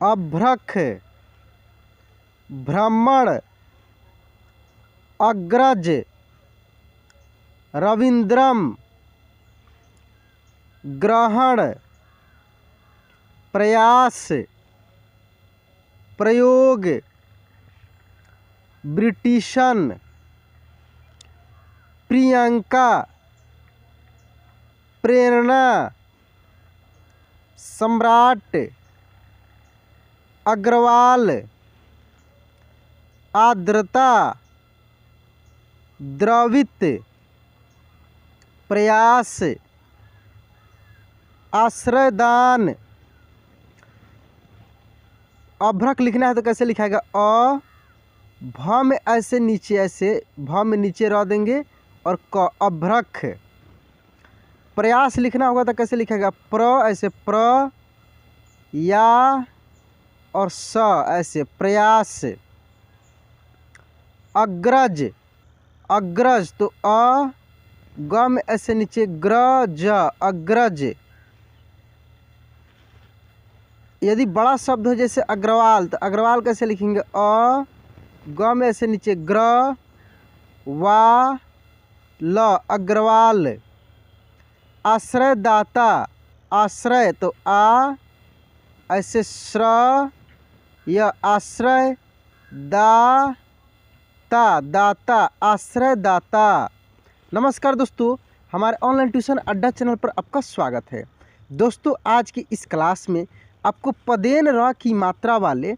अभ्रक, भ्रमण, अग्रज, रविंद्रम, ग्रहण, प्रयास, प्रयोग, ब्रिटिशन, प्रियंका, प्रेरणा, सम्राट, अग्रवाल, आर्द्रता, द्रवित, प्रयास, आश्रयदान। अभ्रक लिखना है तो कैसे लिखाएगा? अ, भ में ऐसे नीचे, ऐसे भ में नीचे र देंगे और क, अभ्रक। प्रयास लिखना होगा तो कैसे लिखेगा? प्र, ऐसे प्र, या और स, ऐसे प्रयास। अग्रज, अग्रज तो अ, ग में ऐसे नीचे ग्रज, अग्रज। यदि बड़ा शब्द हो जैसे अग्रवाल तो अग्रवाल कैसे लिखेंगे? अ, ग में ऐसे नीचे ग्र, वा, ल, अग्रवाल। आश्रयदाता, आश्रय तो आ, ऐसे श्र, यह आश्रय, दाता, दाता, आश्रयदाता। नमस्कार दोस्तों, हमारे ऑनलाइन ट्यूशन अड्डा चैनल पर आपका स्वागत है। दोस्तों, आज की इस क्लास में आपको पदेन र की मात्रा वाले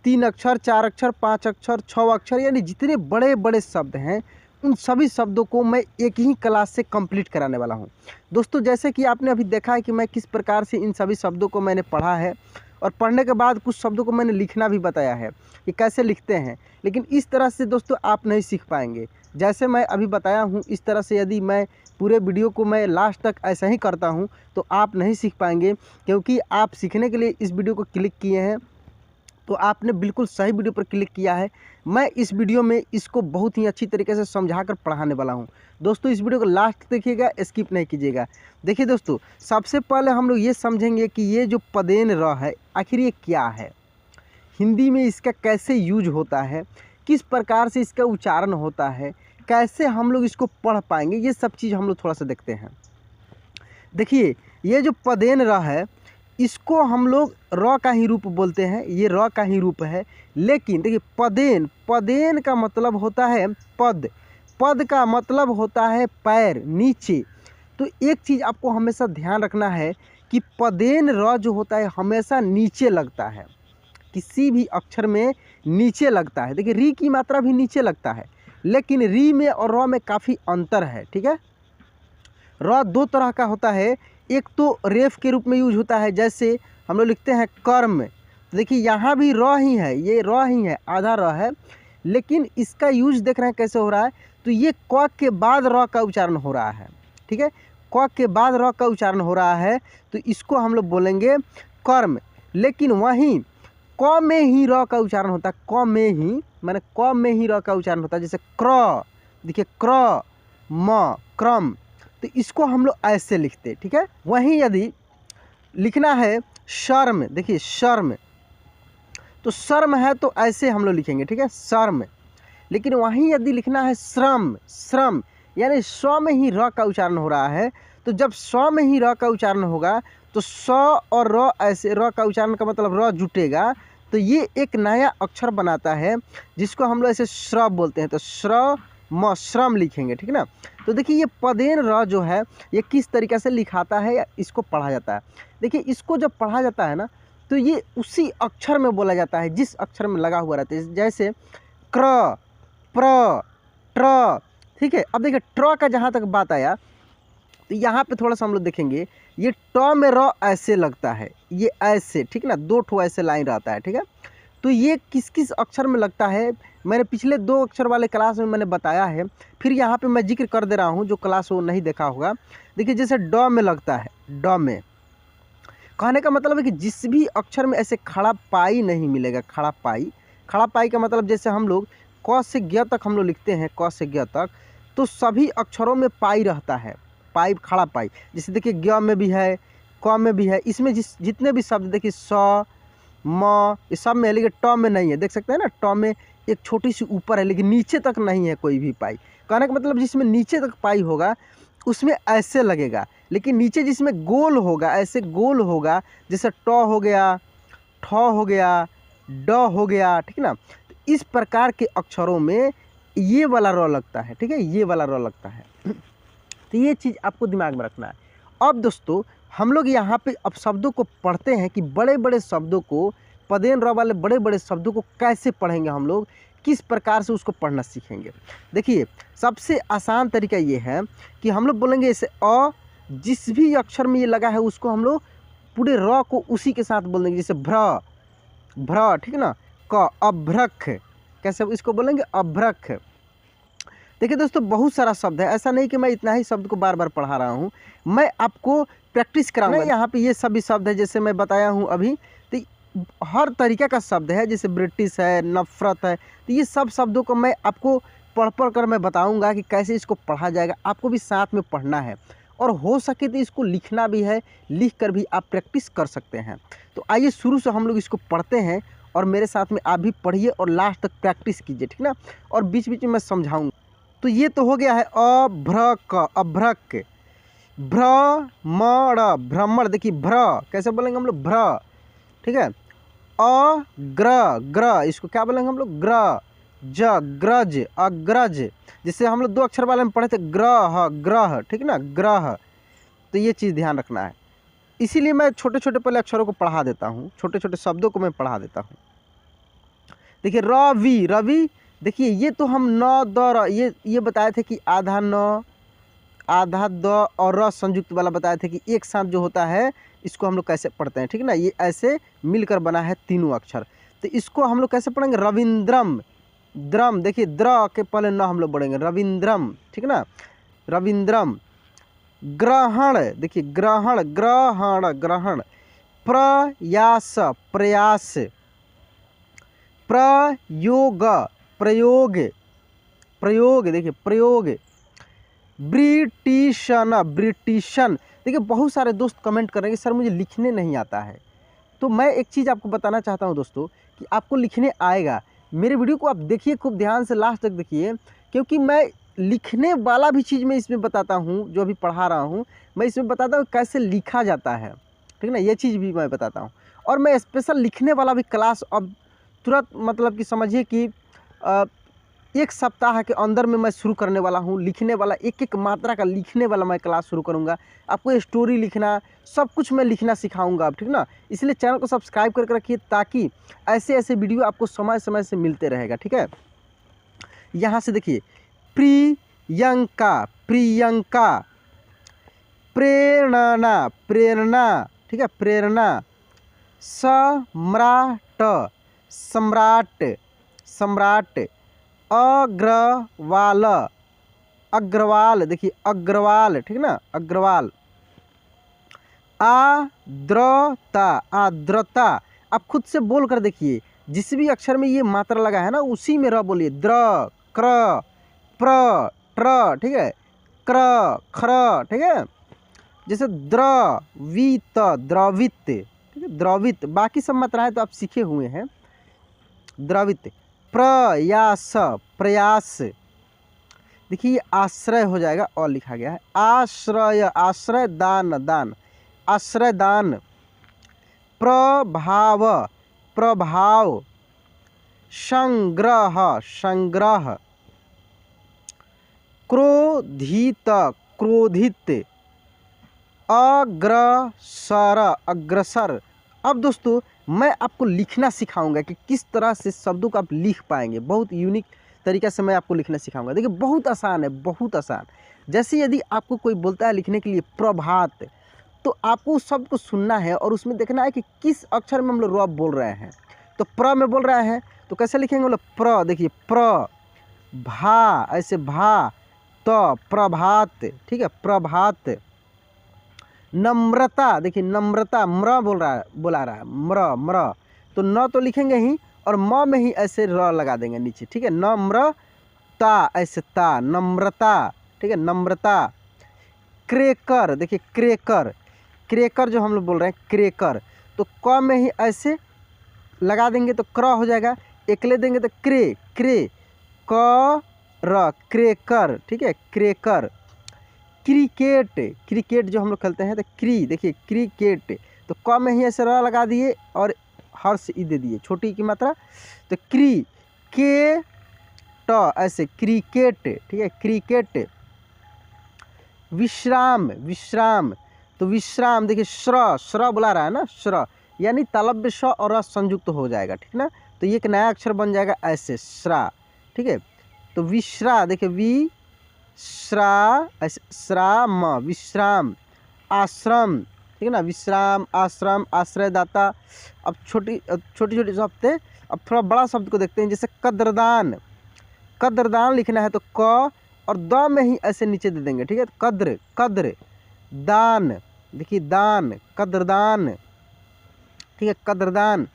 3 अक्षर, 4 अक्षर, 5 अक्षर, 6 अक्षर यानी जितने बड़े बड़े शब्द हैं उन सभी शब्दों को मैं एक ही क्लास से कंप्लीट कराने वाला हूं। दोस्तों, जैसे कि आपने अभी देखा है कि मैं किस प्रकार से इन सभी शब्दों को मैंने पढ़ा है और पढ़ने के बाद कुछ शब्दों को मैंने लिखना भी बताया है कि कैसे लिखते हैं। लेकिन इस तरह से दोस्तों आप नहीं सीख पाएंगे। जैसे मैं अभी बताया हूँ इस तरह से यदि मैं पूरे वीडियो को मैं लास्ट तक ऐसा ही करता हूँ तो आप नहीं सीख पाएंगे, क्योंकि आप सीखने के लिए इस वीडियो को क्लिक किए हैं तो आपने बिल्कुल सही वीडियो पर क्लिक किया है। मैं इस वीडियो में इसको बहुत ही अच्छी तरीके से समझा कर पढ़ाने वाला हूं। दोस्तों, इस वीडियो को लास्ट देखिएगा, स्किप नहीं कीजिएगा। देखिए दोस्तों, सबसे पहले हम लोग ये समझेंगे कि ये जो पदेन र है आखिर ये क्या है, हिंदी में इसका कैसे यूज होता है, किस प्रकार से इसका उच्चारण होता है, कैसे हम लोग इसको पढ़ पाएंगे, ये सब चीज़ हम लोग थोड़ा सा देखते हैं। देखिए, ये जो पदेन र है इसको हम लोग र का ही रूप बोलते हैं, ये र का ही रूप है। लेकिन देखिए, पदेन, पदेन का मतलब होता है पद, पद का मतलब होता है पैर, नीचे। तो एक चीज़ आपको हमेशा ध्यान रखना है कि पदेन र जो होता है हमेशा नीचे लगता है, किसी भी अक्षर में नीचे लगता है। देखिए, री की मात्रा भी नीचे लगता है, लेकिन री में और र में काफ़ी अंतर है। ठीक है, र 2 तरह का होता है। एक तो रेफ के रूप में यूज होता है, जैसे हम लोग लिखते हैं कर्म। तो देखिए, यहाँ भी र ही है, ये र ही है, आधा र है, लेकिन इसका यूज देख रहे हैं कैसे हो रहा है। तो ये क के बाद र का उच्चारण हो रहा है। ठीक है, क के बाद र का उच्चारण हो रहा है, तो इसको हम लोग बोलेंगे कर्म। लेकिन वहीं क में ही र का उच्चारण होता है, क में ही, माने क में ही र का उच्चारण होता है। जैसे क्र, देखिए क्र, म, क्रम, तो इसको हम लोग ऐसे लिखते हैं। ठीक है, वहीं यदि लिखना है शर्म, देखिए शर्म, तो शर्म है तो ऐसे हम लोग लिखेंगे। ठीक है, शर्म। लेकिन वहीं यदि लिखना है श्रम, श्रम यानी स्व में ही र का उच्चारण हो रहा है, तो जब स्व में ही र का उच्चारण होगा तो स और र, ऐसे र का उच्चारण का मतलब र जुटेगा, तो ये एक नया अक्षर बनाता है जिसको हम लोग ऐसे श्र बोलते हैं। तो श्र म, श्रम लिखेंगे। ठीक है ना। तो देखिए, ये पदेन र जो है ये किस तरीके से लिखाता है या इसको पढ़ा जाता है। देखिए, इसको जब पढ़ा जाता है ना तो ये उसी अक्षर में बोला जाता है जिस अक्षर में लगा हुआ रहता है। जैसे क्र, प्र, ट्र। ठीक है, अब देखिए ट्र का जहाँ तक बात आया तो यहाँ पे थोड़ा सा हम लोग देखेंगे, ये ट में र ऐसे लगता है, ये ऐसे। ठीक है ना, 2 ठो ऐसे लाइन रहता है। ठीक है, तो ये किस किस अक्षर में लगता है मैंने पिछले 2 अक्षर वाले क्लास में मैंने बताया है, फिर यहाँ पे मैं जिक्र कर दे रहा हूँ जो क्लास वो नहीं देखा होगा। देखिए, जैसे ड में लगता है, ड में, कहने का मतलब है कि जिस भी अक्षर में ऐसे खड़ा पाई नहीं मिलेगा, खड़ा पाई। खड़ा पाई का मतलब जैसे हम लोग क से ज्ञ तक हम लोग लिखते हैं, क से ज्ञ तक, तो सभी अक्षरों में पाई रहता है, पाई, खड़ा पाई। जैसे देखिए ज्ञ में भी है, क में भी है, इसमें जितने भी शब्द देखिए स, म, ये सब में है लेकिन ट में नहीं है। देख सकते हैं ना, ट में एक छोटी सी ऊपर है लेकिन नीचे तक नहीं है कोई भी पाई। कहने का मतलब जिसमें नीचे तक पाई होगा उसमें ऐसे लगेगा, लेकिन नीचे जिसमें गोल होगा, ऐसे गोल होगा, जैसे ट हो गया, ठ हो गया, ड हो गया, ठीक है ना। तो इस प्रकार के अक्षरों में ये वाला र लगता है, ठीक है, ये वाला र लगता है। तो ये चीज़ आपको दिमाग में रखना है। अब दोस्तों हम लोग यहाँ पे अब शब्दों को पढ़ते हैं कि बड़े बड़े शब्दों को, पदेन र वाले बड़े बड़े शब्दों को कैसे पढ़ेंगे हम लोग, किस प्रकार से उसको पढ़ना सीखेंगे। देखिए सबसे आसान तरीका ये है कि हम लोग बोलेंगे जैसे अ, जिस भी अक्षर में ये लगा है उसको हम लोग पूरे र को उसी के साथ बोल देंगे, जैसे भ्र, भ्र, ठीक है ना। क, अभ्रक, कैसे इसको बोलेंगे, अभ्रक। देखिए दोस्तों बहुत सारा शब्द है, ऐसा नहीं कि मैं इतना ही शब्द को बार बार पढ़ा रहा हूँ, मैं आपको प्रैक्टिस कराऊंगा। यहाँ पे ये सभी शब्द है जैसे मैं बताया हूँ अभी, तो हर तरीके का शब्द है, जैसे ब्रिटिश है, नफरत है, तो ये सब शब्दों को मैं आपको पढ़ पढ़ कर मैं बताऊंगा कि कैसे इसको पढ़ा जाएगा। आपको भी साथ में पढ़ना है और हो सके तो इसको लिखना भी है, लिख कर भी आप प्रैक्टिस कर सकते हैं। तो आइए शुरू से हम लोग इसको पढ़ते हैं और मेरे साथ में आप भी पढ़िए और लास्ट तक प्रैक्टिस कीजिए, ठीक ना, और बीच बीच में मैं समझाऊँगा। तो ये तो हो गया है अभ्रक, अभ्रक, भ्रमण, भ्रमण, देखिए भ्र कैसे बोलेंगे हम लोग, भ्र, ठीक है। अग्र, ग्र, इसको क्या बोलेंगे हम लोग, ग्र, ज, ग्रज, अग्रज, जिससे हम लोग 2 अक्षर वाले में पढ़े थे, ग्रह, ग्रह, ठीक है ना, ग्रह। तो ये चीज़ ध्यान रखना है, इसीलिए मैं छोटे छोटे पहले अक्षरों को पढ़ा देता हूँ, छोटे छोटे शब्दों को मैं पढ़ा देता हूँ। देखिए रवि, रवि, देखिए ये तो हम न द र ये बताए थे कि आधा न, आधा द और र संयुक्त वाला बताए थे कि एक साथ जो होता है इसको हम लोग कैसे पढ़ते हैं, ठीक है ना। ये ऐसे मिलकर बना है तीनों अक्षर, तो इसको हम लोग कैसे पढ़ेंगे, रविंद्रम, द्रम, देखिए द्र के पहले न हम लोग पढ़ेंगे, रविंद्रम, ठीक है ना, रविंद्रम। ग्रहण, देखिए ग्रहण, ग्रहण, ग्रहण। प्रयास, प्रयास। प्रयोग, प्रयोग, प्रयोग, देखिए प्रयोग। ब्रिटिशन, ब्रिटिशन, देखिए बहुत सारे दोस्त कमेंट कर रहे हैं कि सर मुझे लिखने नहीं आता है, तो मैं एक चीज़ आपको बताना चाहता हूं दोस्तों कि आपको लिखने आएगा। मेरे वीडियो को आप देखिए खूब ध्यान से, लास्ट तक देखिए, क्योंकि मैं लिखने वाला भी चीज़ मैं इसमें बताता हूं, जो अभी पढ़ा रहा हूं मैं इसमें बताता हूं कैसे लिखा जाता है, ठीक है ना, ये चीज़ भी मैं बताता हूं। और मैं स्पेशल लिखने वाला भी क्लास अब तुरंत, मतलब कि समझिए कि 1 सप्ताह के अंदर में मैं शुरू करने वाला हूँ, लिखने वाला, एक एक मात्रा का लिखने वाला मैं क्लास शुरू करूँगा। आपको स्टोरी लिखना, सब कुछ मैं लिखना सिखाऊंगा अब, ठीक ना। इसलिए चैनल को सब्सक्राइब करके रखिए ताकि ऐसे ऐसे वीडियो आपको समय समय से मिलते रहेगा, ठीक है। यहाँ से देखिए प्रियंका, प्रियंका। प्रेरणा, प्रेरणा, ठीक है, प्रेरणा। सम्राट, सम्राट, सम्राट। अग्रवाल, अग्रवाल, देखिए अग्रवाल, ठीक है ना, अग्रवाल। आर्द्रता, आर्द्रता, आप खुद से बोल कर देखिए, जिस भी अक्षर में ये मात्रा लगा है ना उसी में र बोलिए, द्र, क्र, प्र, ट्र, ठीक है, क्र, खर, ठीक है। जैसे द्रवित, द्रवित, ठीक है, द्रवित, बाकी सब मात्राएं तो आप सीखे हुए हैं। द्रवित। प्रयास, प्रयास, देखिए ये आश्रय हो जाएगा और लिखा गया है, आश्रय, आश्रय, दान, दान, आश्रय दान। प्रभाव, प्रभाव। संग्रह, संग्रह। क्रोधित, क्रोधित। अग्रसर, अग्रसर। अब दोस्तों मैं आपको लिखना सिखाऊंगा कि किस तरह से शब्दों को आप लिख पाएंगे, बहुत यूनिक तरीके से मैं आपको लिखना सिखाऊंगा। देखिए बहुत आसान है, बहुत आसान। जैसे यदि आपको कोई बोलता है लिखने के लिए प्रभात, तो आपको उस शब्द को सुनना है और उसमें देखना है कि किस अक्षर में हम लोग र बोल रहे हैं। तो प्र में बोल रहे हैं तो कैसे लिखेंगे हम लोग, प्र, देखिए प्र, भा, ऐसे भा, त, प्रभात, ठीक है, प्रभात। नम्रता, देखिए नम्रता, म्र बोल रहा है, बोला रहा है, म्र, म्र, तो न तो लिखेंगे ही और म में ही ऐसे र लगा देंगे नीचे, ठीक है, नम्रता, ऐसे ता, नम्रता, ठीक है, नम्रता। क्रेकर, देखिए क्रेकर, क्रेकर जो हम लोग बोल रहे हैं क्रेकर, तो क में ही ऐसे लगा देंगे तो क्र हो जाएगा, एकले देंगे तो क्रे, क्रे, क र, क्रेकर, ठीक है, क्रेकर। क्रिकेट, क्रिकेट जो हम लोग खेलते हैं तो क्री, देखिए क्रिकेट, तो क में ही ऐसे र लगा दिए और हर्ष ई दे दिए, छोटी की मात्रा, तो क्री, के ट, ऐसे क्रिकेट, ठीक है, क्रिकेट। विश्राम, विश्राम, तो विश्राम देखिए श्र, श्र बुला रहा है ना, श्र, यानी तालव्य श और र संयुक्त हो जाएगा, ठीक ना, तो ये एक नया अक्षर बन जाएगा ऐसे श्रा, ठीक है। तो विश्रा देखिए वि श्रा, ऐसे श्राम, विश्राम। आश्रम, ठीक है ना, विश्राम, आश्रम, आश्रयदाता। अब छोटी छोटी शब्द थे, अब थोड़ा बड़ा शब्द को देखते हैं, जैसे कद्रदान, कद्रदान लिखना है तो क और द में ही ऐसे नीचे दे देंगे, ठीक है, कद्र, कद्र, दान, देखिए दान, कद्रदान, ठीक है, कद्रदान।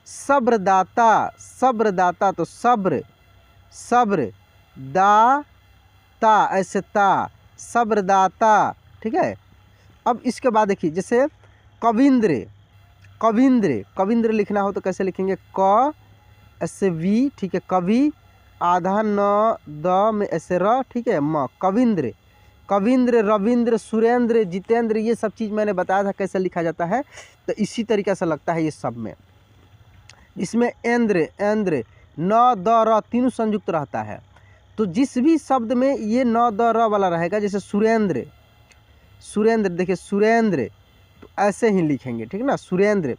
सब्रदाता, सब्रदाता, तो सब्र, सब्र, दाता, ऐसे ता, सब्रदाता, ठीक है। अब इसके बाद देखिए जैसे कविंद्र, कविंद्र, कविंद्र लिखना हो तो कैसे लिखेंगे, क ऐसे वी, ठीक है, कवि, आधा न द में ऐसे र, ठीक है, म, कविंद्र। कविंद्र, रविंद्र, सुरेंद्र, जितेंद्र, ये सब चीज़ मैंने बताया था कैसे लिखा जाता है, तो इसी तरीके से लगता है ये सब में। इसमें इंद्र, इंद्र, न द र तीनों संयुक्त रहता है, तो जिस भी शब्द में ये न द र वाला रहेगा, जैसे सुरेंद्र, सुरेंद्र देखिए सुरेंद्र, तो ऐसे ही लिखेंगे, ठीक है ना, सुरेंद्र।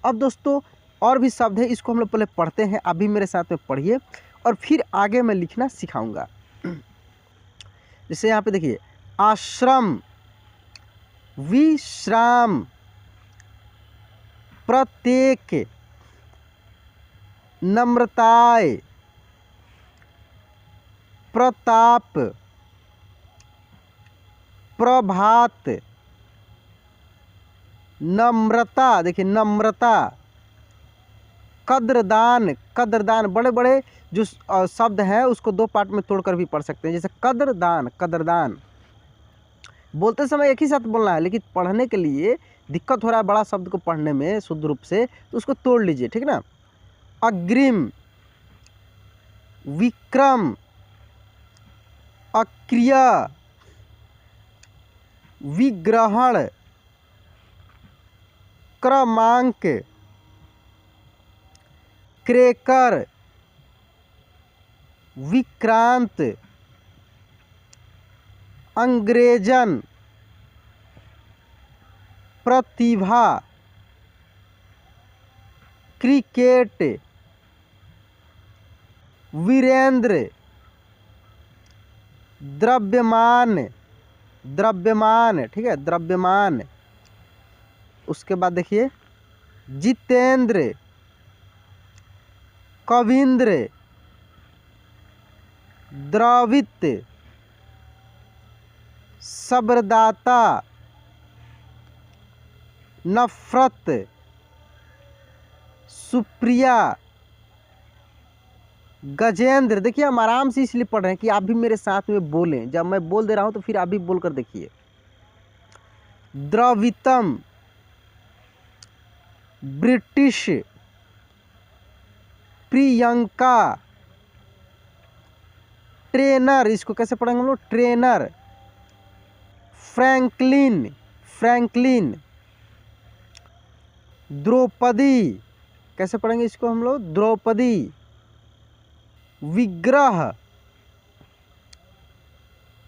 अब दोस्तों और भी शब्द है, इसको हम लोग पहले पढ़ते हैं, अभी मेरे साथ में पढ़िए और फिर आगे मैं लिखना सिखाऊंगा। जैसे यहाँ पे देखिए आश्रम, विश्राम, प्रत्येक, नम्रताय, प्रताप, प्रभात, नम्रता, देखिए नम्रता, कद्रदान, कद्रदान, बड़े बड़े जो शब्द हैं उसको दो पार्ट में तोड़कर भी पढ़ सकते हैं, जैसे कद्रदान, कद्रदान। बोलते समय एक ही साथ बोलना है, लेकिन पढ़ने के लिए दिक्कत हो रहा है बड़ा शब्द को पढ़ने में शुद्ध रूप से, तो उसको तोड़ लीजिए, ठीक ना। अग्रिम, विक्रम, अक्रिय, विग्रहण, क्रमांक, क्रेकर, विक्रांत, अंग्रेजन, प्रतिभा, क्रिकेट, वीरेंद्र, द्रव्यमान, द्रव्यमान, ठीक है, द्रव्यमान। उसके बाद देखिए जितेंद्र, कविंद्र, द्रवित, सब्रदाता, नफरत, सुप्रिया, गजेंद्र। देखिए हम आराम से इसलिए पढ़ रहे हैं कि आप भी मेरे साथ में बोलें, जब मैं बोल दे रहा हूं तो फिर आप भी बोलकर देखिए। द्रवितम, ब्रिटिश, प्रियंका, ट्रेनर, इसको कैसे पढ़ेंगे हम लोग, ट्रेनर, फ्रैंकलिन, फ्रैंकलिन, द्रौपदी, कैसे पढ़ेंगे इसको हम लोग, द्रौपदी, विग्रह,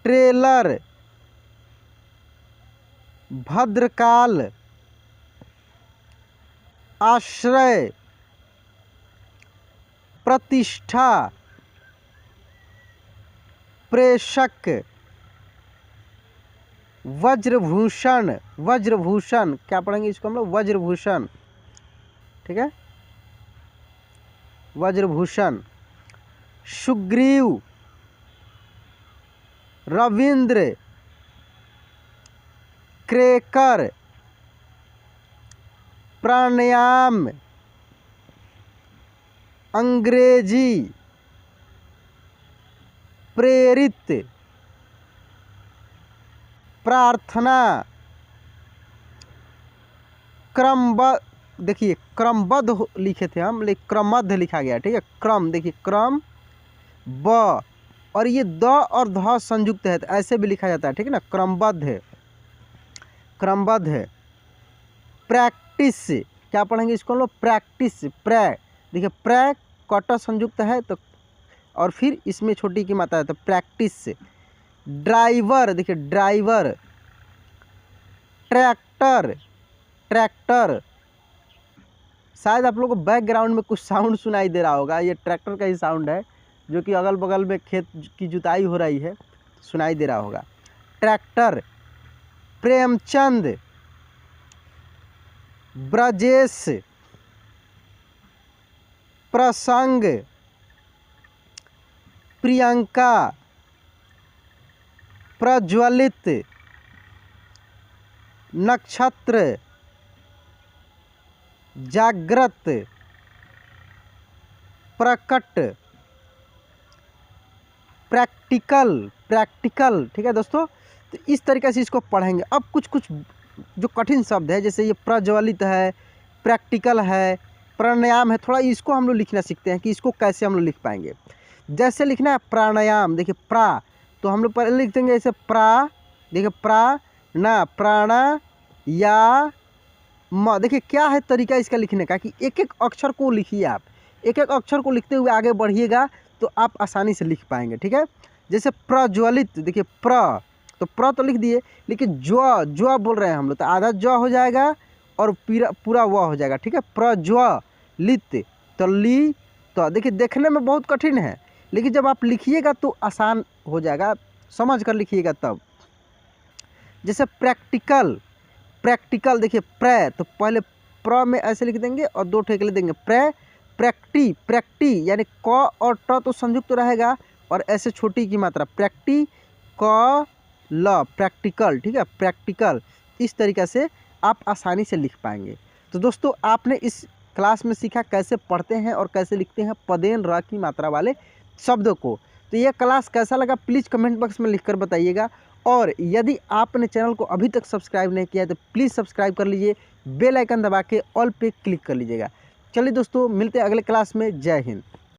ट्रेलर, भद्रकाल, आश्रय, प्रतिष्ठा, प्रेषक, वज्रभूषण, वज्रभूषण, क्या पढ़ेंगे इसको हम लोग, वज्रभूषण, ठीक है, वज्रभूषण, सुग्रीव, रविंद्र, क्रेकर, प्राणायाम, अंग्रेजी, प्रेरित, प्रार्थना, देखिए क्रमबद्ध लिखे थे हम, लेकिन क्रमबद्ध लिखा गया, ठीक है। क्रम, देखिए क्रम ब, और ये द और ध संयुक्त है तो ऐसे भी लिखा जाता है, ठीक है ना। क्रमबद्ध है, क्रमबद्ध है। प्रैक्टिस, क्या पढ़ेंगे इसको हम लोग, प्रैक्टिस, प्रै, देखिए प्रै कट संयुक्त है तो, और फिर इसमें छोटी की मात्रा है तो प्रैक्टिस। ड्राइवर, देखिए ड्राइवर। Tractor, tractor. शायद आप लोगों को बैकग्राउंड में कुछ साउंड सुनाई दे रहा होगा, ये ट्रैक्टर का ही साउंड है, जो कि अगल बगल में खेत की जुताई हो रही है, सुनाई दे रहा होगा। ट्रैक्टर। प्रेमचंद, ब्रजेश, प्रसंग, प्रियंका, प्रज्वलित, नक्षत्र, जागृत, प्रकट, प्रैक्टिकल, प्रैक्टिकल, ठीक है दोस्तों। तो इस तरीके से इसको पढ़ेंगे। अब कुछ कुछ जो कठिन शब्द है, जैसे ये प्रज्वलित है, प्रैक्टिकल है, प्राणायाम है, थोड़ा इसको हम लोग लिखना सीखते हैं कि इसको कैसे हम लोग लिख पाएंगे। जैसे लिखना है प्राणायाम, देखिए प्रा, तो हम लोग पहले लिख देंगे ऐसे प्रा, देखिए प्रा ना, प्राणा या म। देखिए क्या है तरीका इसका लिखने का कि एक एक अक्षर को लिखिए आप, एक एक अक्षर को लिखते हुए आगे बढ़िएगा तो आप आसानी से लिख पाएंगे, ठीक है। जैसे प्रज्वलित, देखिए प्र, तो प्र तो लिख दिए, लेकिन ज्व बोल रहे हैं हम लोग तो आधा ज्व हो जाएगा और पूरा व हो जाएगा, ठीक है। प्रज्वलित, तो ली, तो देखिए देखने में बहुत कठिन है, लेकिन जब आप लिखिएगा तो आसान हो जाएगा, समझ कर लिखिएगा तब। जैसे प्रैक्टिकल, प्रैक्टिकल, देखिए प्रै, तो पहले प्र में ऐसे लिख देंगे और दो ठेके लिख देंगे, प्रै। प्रैक्टी, प्रैक्टी यानी क और ट तो संयुक्त रहेगा और ऐसे छोटी की मात्रा, प्रैक्टी क ल, प्रैक्टिकल, ठीक है, प्रैक्टिकल। इस तरीके से आप आसानी से लिख पाएंगे। तो दोस्तों आपने इस क्लास में सीखा कैसे पढ़ते हैं और कैसे लिखते हैं पदेन र की मात्रा वाले शब्दों को। तो यह क्लास कैसा लगा प्लीज़ कमेंट बॉक्स में लिखकर बताइएगा, और यदि आपने चैनल को अभी तक सब्सक्राइब नहीं किया है तो प्लीज़ सब्सक्राइब कर लीजिए, बेल आइकन दबा के ऑल पे क्लिक कर लीजिएगा। चलिए दोस्तों मिलते हैं अगले क्लास में, जय हिंद।